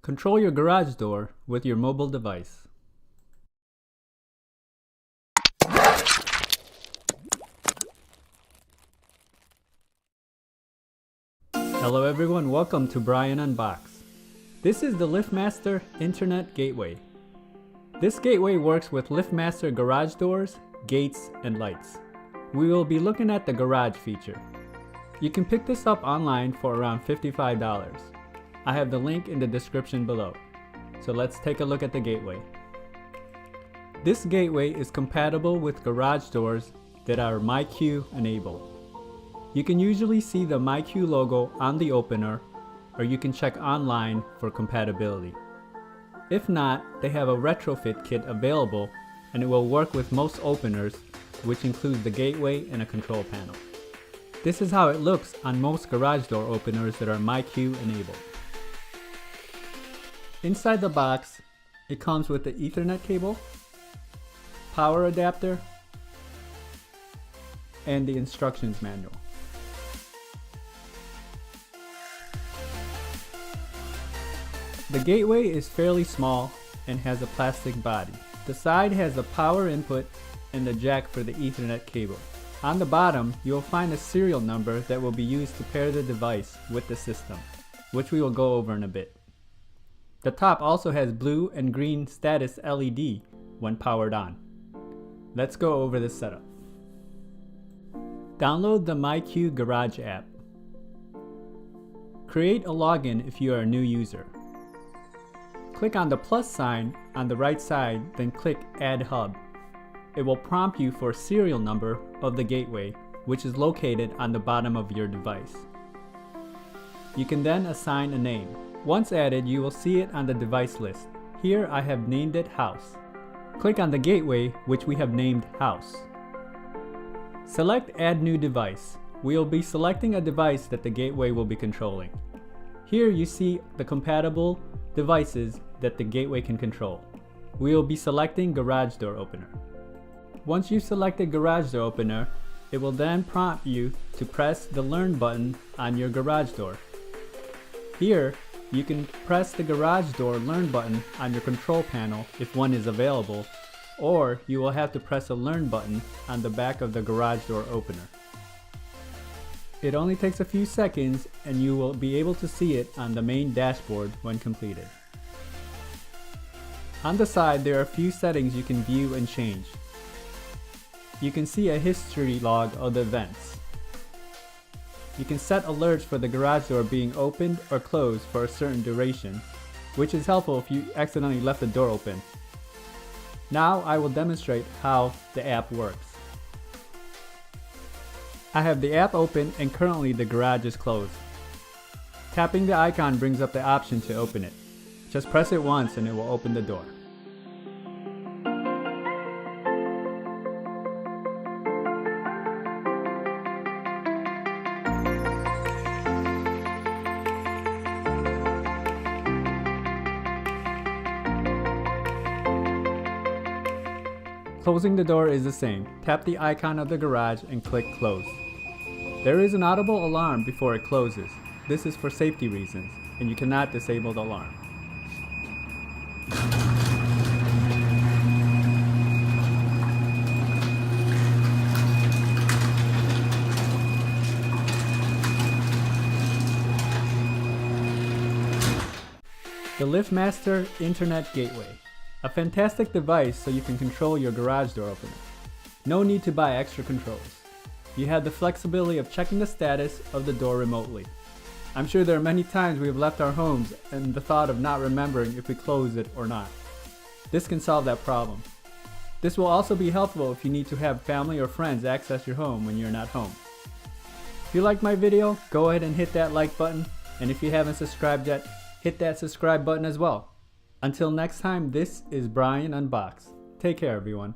Control your garage door with your mobile device. Hello everyone, welcome to Brian Unboxed. This is the LiftMaster Internet Gateway. This gateway works with LiftMaster garage doors, gates, and lights. We will be looking at the garage feature. You can pick this up online for around $55. I have the link in the description below. So let's take a look at the gateway. This gateway is compatible with garage doors that are MyQ enabled. You can usually see the MyQ logo on the opener, or you can check online for compatibility. If not, they have a retrofit kit available and it will work with most openers, which includes the gateway and a control panel. This is how it looks on most garage door openers that are MyQ enabled. Inside the box, it comes with the Ethernet cable, power adapter, and the instructions manual. The gateway is fairly small and has a plastic body. The side has the power input and the jack for the Ethernet cable. On the bottom, you will find a serial number that will be used to pair the device with the system, which we will go over in a bit. The top also has blue and green status LED when powered on. Let's go over the setup. Download the MyQ Garage app. Create a login if you are a new user. Click on the plus sign on the right side, then click Add Hub. It will prompt you for a serial number of the gateway, which is located on the bottom of your device. You can then assign a name. Once added, you will see it on the device list. Here I have named it House. Click on the gateway, which we have named House. Select Add New Device. We will be selecting a device that the gateway will be controlling. Here you see the compatible devices that the gateway can control. We will be selecting Garage Door Opener. Once you've selected Garage Door Opener, it will then prompt you to press the Learn button on your garage door. Here, you can press the Garage Door Learn button on your control panel if one is available, or you will have to press a Learn button on the back of the garage door opener. It only takes a few seconds and you will be able to see it on the main dashboard when completed. On the side, there are a few settings you can view and change. You can see a history log of the events. You can set alerts for the garage door being opened or closed for a certain duration, which is helpful if you accidentally left the door open. Now I will demonstrate how the app works. I have the app open and currently the garage is closed. Tapping the icon brings up the option to open it. Just press it once and it will open the door. Closing the door is the same. Tap the icon of the garage and click Close. There is an audible alarm before it closes. This is for safety reasons, and you cannot disable the alarm. The LiftMaster Internet Gateway. A fantastic device so you can control your garage door opener. No need to buy extra controls. You have the flexibility of checking the status of the door remotely. I'm sure there are many times we have left our homes and the thought of not remembering if we closed it or not. This can solve that problem. This will also be helpful if you need to have family or friends access your home when you're not home. If you liked my video, go ahead and hit that like button, and if you haven't subscribed yet, hit that subscribe button as well. Until next time, this is Brian Unboxed. Take care, everyone.